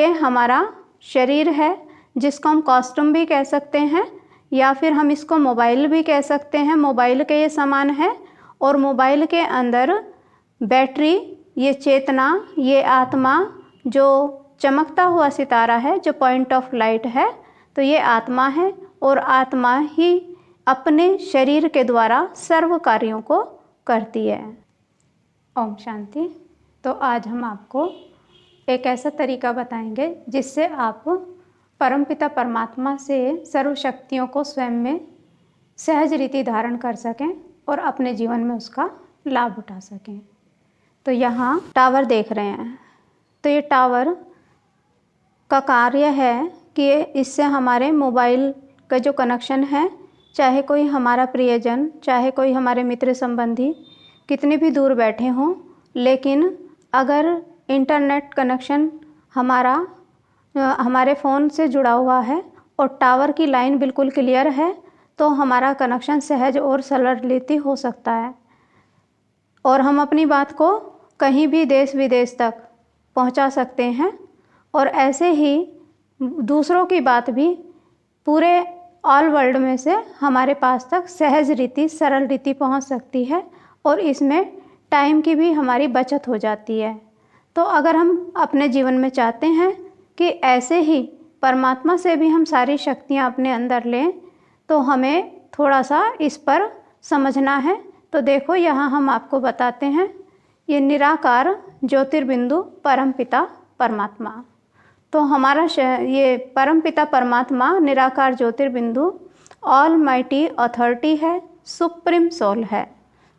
ये हमारा शरीर है, जिसको हम कॉस्ट्यूम भी कह सकते हैं, या फिर हम इसको मोबाइल भी कह सकते हैं। मोबाइल के ये समान है, और मोबाइल के अंदर बैटरी, ये चेतना, ये आत्मा, जो चमकता हुआ सितारा है, जो पॉइंट ऑफ लाइट है, तो ये आत्मा है। और आत्मा ही अपने शरीर के द्वारा सर्व कार्यों को करती है। ओम शांति। तो आज हम आपको एक ऐसा तरीका बताएंगे जिससे आप परमपिता परमात्मा से सर्व शक्तियों को स्वयं में सहज रीति धारण कर सकें और अपने जीवन में उसका लाभ उठा सकें। तो यहाँ टावर देख रहे हैं, तो ये टावर का कार्य है कि इससे हमारे मोबाइल का जो कनेक्शन है, चाहे कोई हमारा प्रियजन, चाहे कोई हमारे मित्र संबंधी कितने भी दूर बैठे हों, लेकिन अगर इंटरनेट कनेक्शन हमारे फ़ोन से जुड़ा हुआ है और टावर की लाइन बिल्कुल क्लियर है, तो हमारा कनेक्शन सहज और सरल रीति हो सकता है और हम अपनी बात को कहीं भी देश विदेश तक पहुंचा सकते हैं। और ऐसे ही दूसरों की बात भी पूरे ऑल वर्ल्ड में से हमारे पास तक सहज रीति, सरल रीति पहुंच सकती है, और इसमें टाइम की भी हमारी बचत हो जाती है। तो अगर हम अपने जीवन में चाहते हैं कि ऐसे ही परमात्मा से भी हम सारी शक्तियां अपने अंदर लें, तो हमें थोड़ा सा इस पर समझना है। तो देखो, यहाँ हम आपको बताते हैं, ये निराकार ज्योतिर्बिंदु परमपिता परमात्मा। तो हमारा ये परमपिता परमात्मा निराकार ज्योतिर्बिंदु ऑल माइटी अथॉरिटी है, सुप्रीम सोल है,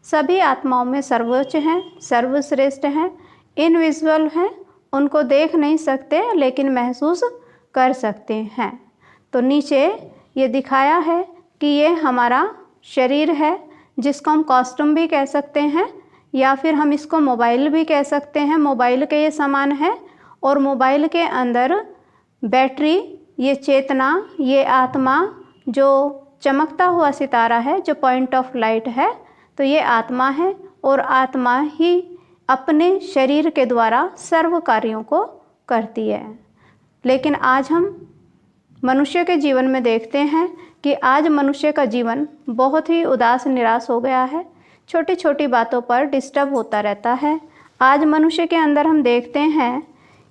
सभी आत्माओं में सर्वोच्च हैं, सर्वश्रेष्ठ हैं, इनविजिबल हैं, उनको देख नहीं सकते लेकिन महसूस कर सकते हैं। तो नीचे ये दिखाया है कि ये हमारा शरीर है, जिसको हम कॉस्ट्यूम भी कह सकते हैं, या फिर हम इसको मोबाइल भी कह सकते हैं। मोबाइल के ये समान है, और मोबाइल के अंदर बैटरी, ये चेतना, ये आत्मा, जो चमकता हुआ सितारा है, जो पॉइंट ऑफ लाइट है, तो ये आत्मा है। और आत्मा ही अपने शरीर के द्वारा सर्व कार्यों को करती है। लेकिन आज हम मनुष्य के जीवन में देखते हैं कि आज मनुष्य का जीवन बहुत ही उदास निराश हो गया है, छोटी छोटी बातों पर डिस्टर्ब होता रहता है। आज मनुष्य के अंदर हम देखते हैं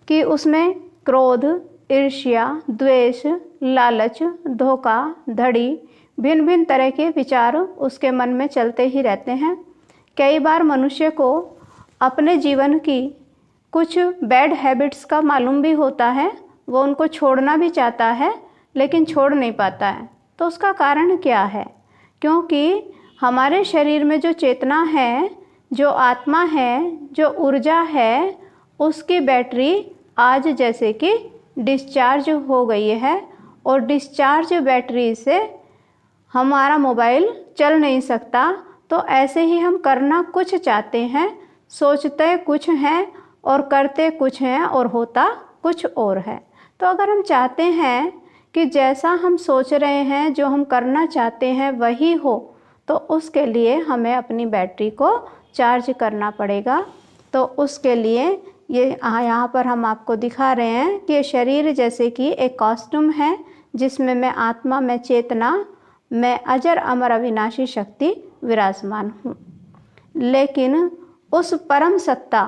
कि उसमें क्रोध, ईर्ष्या, द्वेष, लालच, धोखा, धड़ी, भिन्न भिन्न तरह के विचार उसके मन में चलते ही रहते हैं। कई बार मनुष्य को अपने जीवन की कुछ बैड हैबिट्स का मालूम भी होता है, वो उनको छोड़ना भी चाहता है लेकिन छोड़ नहीं पाता है। तो उसका कारण क्या है? क्योंकि हमारे शरीर में जो चेतना है, जो आत्मा है, जो ऊर्जा है, उसकी बैटरी आज जैसे कि डिस्चार्ज हो गई है, और डिस्चार्ज बैटरी से हमारा मोबाइल चल नहीं सकता। तो ऐसे ही हम करना कुछ चाहते हैं, सोचते कुछ हैं और करते कुछ हैं और होता कुछ और है। तो अगर हम चाहते हैं कि जैसा हम सोच रहे हैं, जो हम करना चाहते हैं वही हो, तो उसके लिए हमें अपनी बैटरी को चार्ज करना पड़ेगा। तो उसके लिए ये यहाँ पर हम आपको दिखा रहे हैं कि ये शरीर जैसे कि एक कॉस्ट्यूम है, जिसमें मैं आत्मा, मैं चेतना, मैं अजर अमर अविनाशी शक्ति विराजमान हूँ। लेकिन उस परम सत्ता,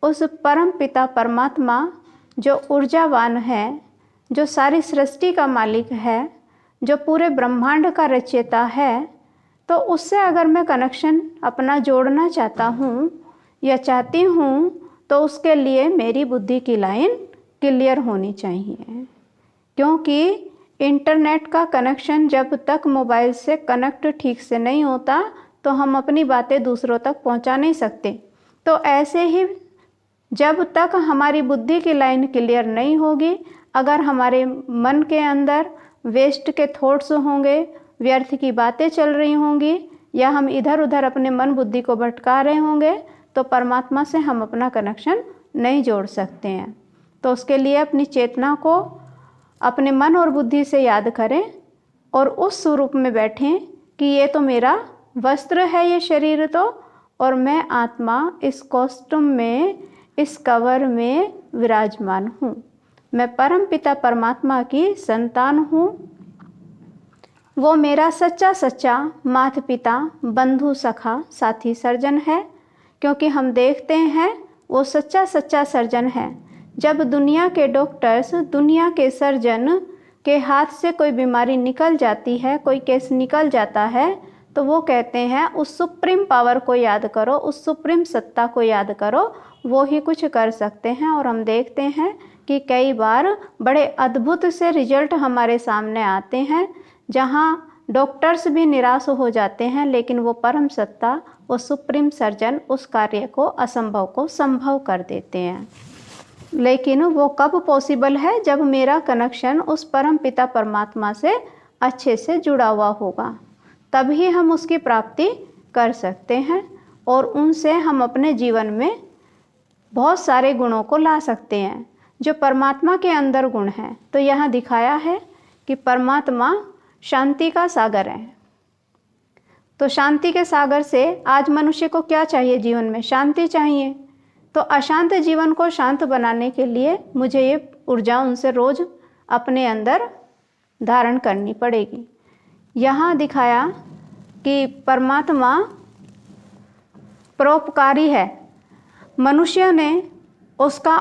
उस परम पिता परमात्मा जो ऊर्जावान है, जो सारी सृष्टि का मालिक है, जो पूरे ब्रह्मांड का रचयिता है, तो उससे अगर मैं कनेक्शन अपना जोड़ना चाहता हूँ या चाहती हूँ, तो उसके लिए मेरी बुद्धि की लाइन क्लियर होनी चाहिए। क्योंकि इंटरनेट का कनेक्शन जब तक मोबाइल से कनेक्ट ठीक से नहीं होता, तो हम अपनी बातें दूसरों तक पहुंचा नहीं सकते। तो ऐसे ही जब तक हमारी बुद्धि की लाइन क्लियर नहीं होगी, अगर हमारे मन के अंदर वेस्ट के थॉट्स होंगे, व्यर्थ की बातें चल रही होंगी, या हम इधर उधर अपने मन बुद्धि को भटका रहे होंगे, तो परमात्मा से हम अपना कनेक्शन नहीं जोड़ सकते हैं। तो उसके लिए अपनी चेतना को अपने मन और बुद्धि से याद करें और उस स्वरूप में बैठें कि ये तो मेरा वस्त्र है, ये शरीर तो, और मैं आत्मा इस कॉस्ट्यूम में, इस कवर में विराजमान हूँ। मैं परमपिता परमात्मा की संतान हूँ। वो मेरा सच्चा सच्चा माता पिता, बंधु, सखा, साथी, सर्जन है, क्योंकि हम देखते हैं वो सच्चा सच्चा सर्जन है। जब दुनिया के डॉक्टर्स, दुनिया के सर्जन के हाथ से कोई बीमारी निकल जाती है, कोई केस निकल जाता है, तो वो कहते हैं उस सुप्रीम पावर को याद करो, उस सुप्रीम सत्ता को याद करो, वो ही कुछ कर सकते हैं। और हम देखते हैं कि कई बार बड़े अद्भुत से रिजल्ट हमारे सामने आते हैं, जहाँ डॉक्टर्स भी निराश हो जाते हैं, लेकिन वो परम सत्ता, वो सुप्रीम सर्जन उस कार्य को, असंभव को संभव कर देते हैं। लेकिन वो कब पॉसिबल है? जब मेरा कनेक्शन उस परम पिता परमात्मा से अच्छे से जुड़ा हुआ होगा, तभी हम उसकी प्राप्ति कर सकते हैं और उनसे हम अपने जीवन में बहुत सारे गुणों को ला सकते हैं जो परमात्मा के अंदर गुण हैं। तो यहाँ दिखाया है कि परमात्मा शांति का सागर है। तो शांति के सागर से आज मनुष्य को क्या चाहिए? जीवन में शांति चाहिए। तो अशांत जीवन को शांत बनाने के लिए मुझे ये ऊर्जा उनसे रोज अपने अंदर धारण करनी पड़ेगी। यहाँ दिखाया कि परमात्मा परोपकारी है। मनुष्य ने उसका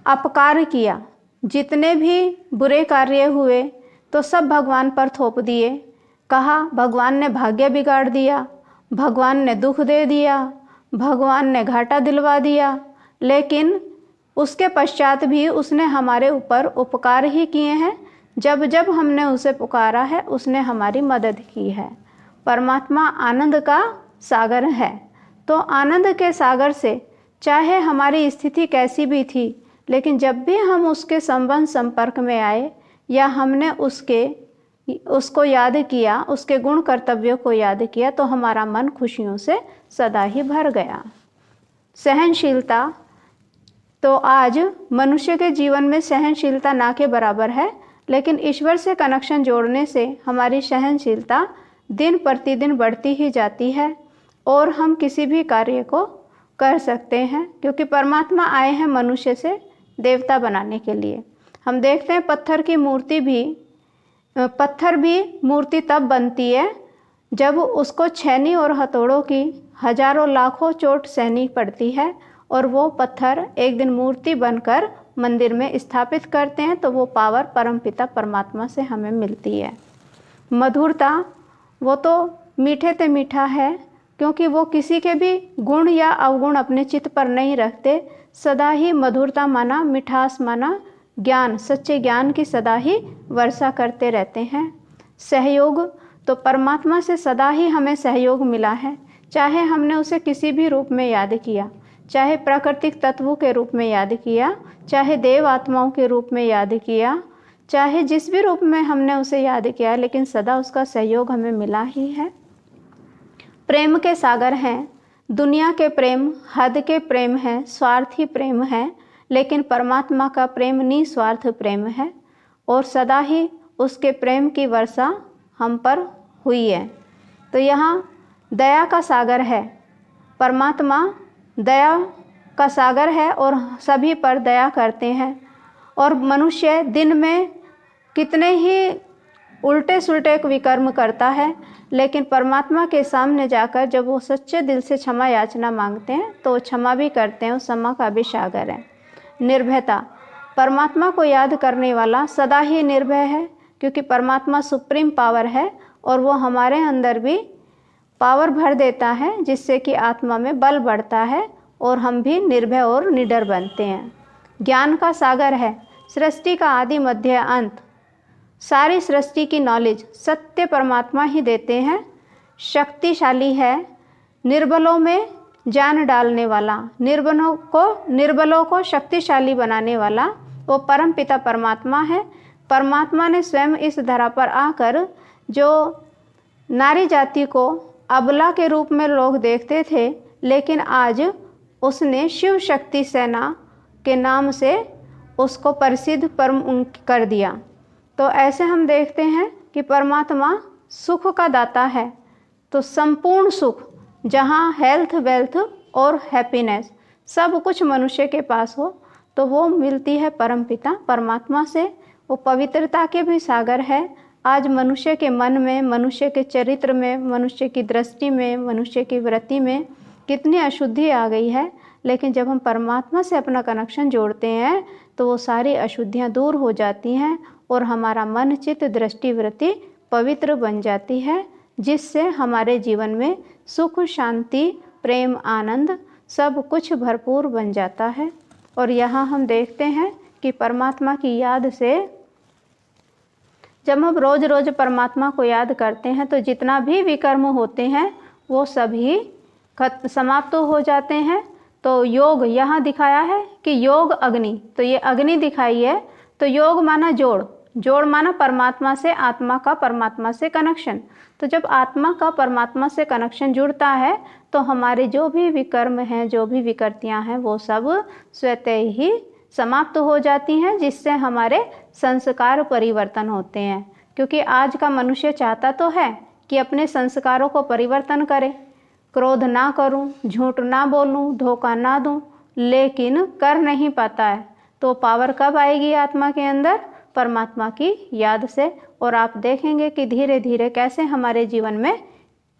अपकार किया, जितने भी बुरे कार्य हुए तो सब भगवान पर थोप दिए। कहा भगवान ने भाग्य बिगाड़ दिया, भगवान ने दुख दे दिया, भगवान ने घाटा दिलवा दिया। लेकिन उसके पश्चात भी उसने हमारे ऊपर उपकार ही किए हैं। जब जब हमने उसे पुकारा है, उसने हमारी मदद की है। परमात्मा आनंद का सागर है। तो आनंद के सागर से चाहे हमारी स्थिति कैसी भी थी, लेकिन जब भी हम उसके संबंध संपर्क में आए या हमने उसको याद किया, उसके गुण कर्तव्यों को याद किया, तो हमारा मन खुशियों से सदा ही भर गया। सहनशीलता, तो आज मनुष्य के जीवन में सहनशीलता ना के बराबर है, लेकिन ईश्वर से कनेक्शन जोड़ने से हमारी सहनशीलता दिन प्रतिदिन बढ़ती ही जाती है और हम किसी भी कार्य को कर सकते हैं, क्योंकि परमात्मा आए हैं मनुष्य से देवता बनाने के लिए। हम देखते हैं पत्थर भी मूर्ति तब बनती है जब उसको छेनी और हथौड़ों की हजारों लाखों चोट सहनी पड़ती है, और वो पत्थर एक दिन मूर्ति बनकर मंदिर में स्थापित करते हैं। तो वो पावर परमपिता परमात्मा से हमें मिलती है। मधुरता, वो तो मीठे ते मीठा है, क्योंकि वो किसी के भी गुण या अवगुण अपने चित्त पर नहीं रखते। सदा ही मधुरता माना, मिठास माना, ज्ञान, सच्चे ज्ञान की सदा ही वर्षा करते रहते हैं। सहयोग, तो परमात्मा से सदा ही हमें सहयोग मिला है। चाहे हमने उसे किसी भी रूप में याद किया, चाहे प्राकृतिक तत्वों के रूप में याद किया, चाहे देव आत्माओं के रूप में याद किया, चाहे जिस भी रूप में हमने उसे याद किया, लेकिन सदा उसका सहयोग हमें मिला ही है। प्रेम के सागर हैं। दुनिया के प्रेम हद के प्रेम हैं, स्वार्थी प्रेम हैं, लेकिन परमात्मा का प्रेम निस्वार्थ प्रेम है और सदा ही उसके प्रेम की वर्षा हम पर हुई है। तो यहाँ दया का सागर है। परमात्मा दया का सागर है और सभी पर दया करते हैं। और मनुष्य दिन में कितने ही उल्टे सुल्टे विकर्म करता है, लेकिन परमात्मा के सामने जाकर जब वो सच्चे दिल से क्षमा याचना मांगते हैं तो वो क्षमा भी करते हैं। उस क्षमा का भी सागर है। निर्भयता, परमात्मा को याद करने वाला सदा ही निर्भय है, क्योंकि परमात्मा सुप्रीम पावर है और वो हमारे अंदर भी पावर भर देता है, जिससे कि आत्मा में बल बढ़ता है और हम भी निर्भय और निडर बनते हैं। ज्ञान का सागर है। सृष्टि का आदि मध्य अंत, सारी सृष्टि की नॉलेज सत्य परमात्मा ही देते हैं। शक्तिशाली है, निर्बलों में जान डालने वाला, निर्बलों को शक्तिशाली बनाने वाला वो परम पिता परमात्मा है। परमात्मा ने स्वयं इस धरा पर आकर, जो नारी जाति को अबला के रूप में लोग देखते थे, लेकिन आज उसने शिव शक्ति सेना के नाम से उसको प्रसिद्ध कर दिया। तो ऐसे हम देखते हैं कि परमात्मा सुख का दाता है। तो संपूर्ण सुख, जहाँ हेल्थ, वेल्थ और हैप्पीनेस सब कुछ मनुष्य के पास हो, तो वो मिलती है परमपिता परमात्मा से। वो पवित्रता के भी सागर है। आज मनुष्य के मन में, मनुष्य के चरित्र में, मनुष्य की दृष्टि में, मनुष्य की वृत्ति में कितनी अशुद्धि आ गई है, लेकिन जब हम परमात्मा से अपना कनेक्शन जोड़ते हैं तो वो सारी अशुद्धियाँ दूर हो जाती हैं और हमारा मन, चित्त, दृष्टि, वृत्ति पवित्र बन जाती है, जिससे हमारे जीवन में सुख, शांति, प्रेम, आनंद सब कुछ भरपूर बन जाता है। और यहाँ हम देखते हैं कि परमात्मा की याद से जब हम रोज़ रोज़ परमात्मा को याद करते हैं तो जितना भी विकर्म होते हैं वो सभी समाप्त हो जाते हैं। तो योग यहाँ दिखाया है कि योग अग्नि, तो ये अग्नि दिखाई है। तो योग माना जोड़, जोड़ माना परमात्मा से, आत्मा का परमात्मा से कनेक्शन। तो जब आत्मा का परमात्मा से कनेक्शन जुड़ता है तो हमारे जो भी विकर्म हैं, जो भी विकृतियाँ हैं, वो सब स्वतः ही समाप्त हो जाती हैं, जिससे हमारे संस्कार परिवर्तन होते हैं। क्योंकि आज का मनुष्य चाहता तो है कि अपने संस्कारों को परिवर्तन करे, क्रोध ना करूं, झूठ ना बोलूं, धोखा ना दूं, लेकिन कर नहीं पाता है। तो पावर कब आएगी आत्मा के अंदर? परमात्मा की याद से। और आप देखेंगे कि धीरे धीरे कैसे हमारे जीवन में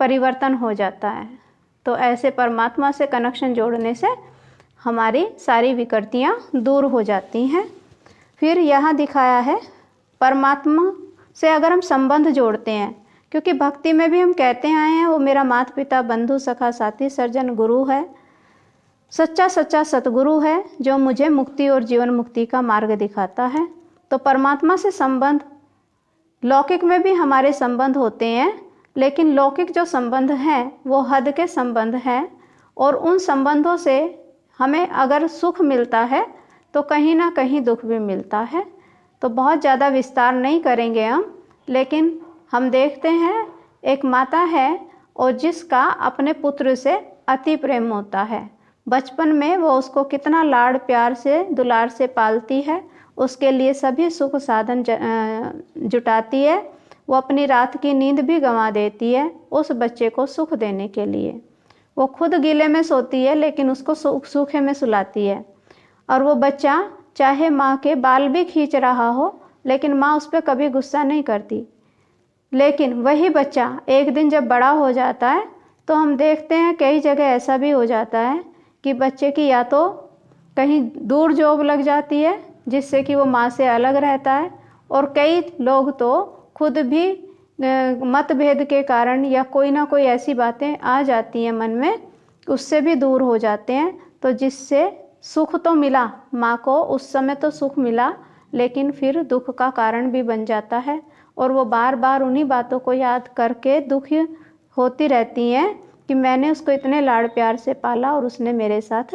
परिवर्तन हो जाता है। तो ऐसे परमात्मा से कनेक्शन जोड़ने से हमारी सारी विकृतियाँ दूर हो जाती हैं। फिर यहाँ दिखाया है परमात्मा से अगर हम संबंध जोड़ते हैं, क्योंकि भक्ति में भी हम कहते आए हैं वो मेरा माता पिता, बंधु, सखा, साथी, सर्जन, गुरु है, सच्चा सच्चा सतगुरु है जो मुझे मुक्ति और जीवन मुक्ति का मार्ग दिखाता है। तो परमात्मा से संबंध, लौकिक में भी हमारे संबंध होते हैं, लेकिन लौकिक जो संबंध हैं वो हद के संबंध हैं, और उन संबंधों से हमें अगर सुख मिलता है तो कहीं ना कहीं दुख भी मिलता है। तो बहुत ज़्यादा विस्तार नहीं करेंगे हम, लेकिन हम देखते हैं एक माता है और जिसका अपने पुत्र से अति प्रेम होता है। बचपन में वो उसको कितना लाड़ प्यार से, दुलार से पालती है, उसके लिए सभी सुख साधन जुटाती है। वो अपनी रात की नींद भी गंवा देती है उस बच्चे को सुख देने के लिए। वो खुद गीले में सोती है लेकिन उसको सूखे में सुलाती है। और वो बच्चा चाहे माँ के बाल भी खींच रहा हो, लेकिन माँ उस पर कभी गुस्सा नहीं करती। लेकिन वही बच्चा एक दिन जब बड़ा हो जाता है तो हम देखते हैं कई जगह ऐसा भी हो जाता है कि बच्चे की या तो कहीं दूर जॉब लग जाती है जिससे कि वो माँ से अलग रहता है, और कई लोग तो खुद भी मतभेद के कारण या कोई ना कोई ऐसी बातें आ जाती हैं मन में, उससे भी दूर हो जाते हैं। तो जिससे सुख तो मिला माँ को, उस समय तो सुख मिला, लेकिन फिर दुख का कारण भी बन जाता है। और वो बार बार उन्हीं बातों को याद करके दुखी होती रहती हैं कि मैंने उसको इतने लाड़ प्यार से पाला और उसने मेरे साथ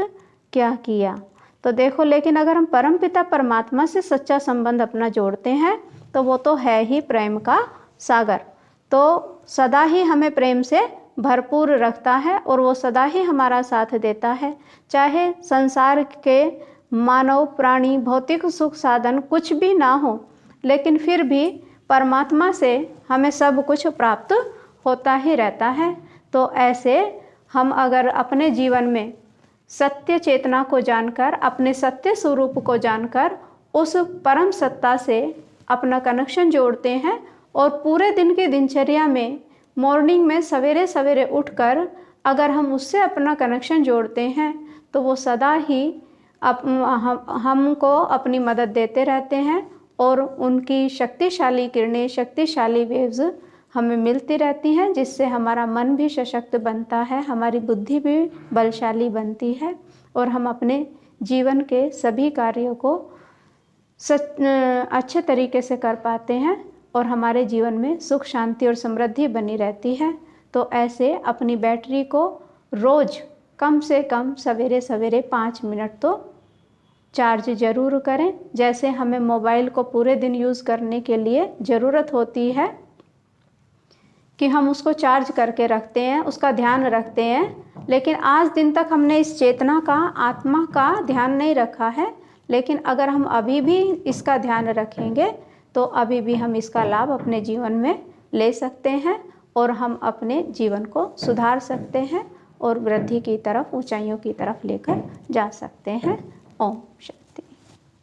क्या किया। तो देखो, लेकिन अगर हम परमपिता परमात्मा से सच्चा संबंध अपना जोड़ते हैं तो वो तो है ही प्रेम का सागर, तो सदा ही हमें प्रेम से भरपूर रखता है और वो सदा ही हमारा साथ देता है। चाहे संसार के मानव प्राणी भौतिक सुख साधन कुछ भी ना हो, लेकिन फिर भी परमात्मा से हमें सब कुछ प्राप्त होता ही रहता है। तो ऐसे हम अगर अपने जीवन में सत्य चेतना को जानकर, अपने सत्य स्वरूप को जानकर उस परम सत्ता से अपना कनेक्शन जोड़ते हैं और पूरे दिन की दिनचर्या में मॉर्निंग में सवेरे सवेरे उठकर अगर हम उससे अपना कनेक्शन जोड़ते हैं तो वो सदा ही हमको अपनी मदद देते रहते हैं और उनकी शक्तिशाली किरणें, शक्तिशाली वेव्स हमें मिलती रहती हैं, जिससे हमारा मन भी सशक्त बनता है, हमारी बुद्धि भी बलशाली बनती है और हम अपने जीवन के सभी कार्यों को अच्छे तरीके से कर पाते हैं और हमारे जीवन में सुख शांति और समृद्धि बनी रहती है। तो ऐसे अपनी बैटरी को रोज़ कम से कम सवेरे सवेरे 5 मिनट तो चार्ज ज़रूर करें। जैसे हमें मोबाइल को पूरे दिन यूज़ करने के लिए ज़रूरत होती है कि हम उसको चार्ज करके रखते हैं, उसका ध्यान रखते हैं, लेकिन आज दिन तक हमने इस चेतना का, आत्मा का ध्यान नहीं रखा है। लेकिन अगर हम अभी भी इसका ध्यान रखेंगे तो अभी भी हम इसका लाभ अपने जीवन में ले सकते हैं और हम अपने जीवन को सुधार सकते हैं और वृद्धि की तरफ, ऊंचाइयों की तरफ लेकर जा सकते हैं। ओम शांति।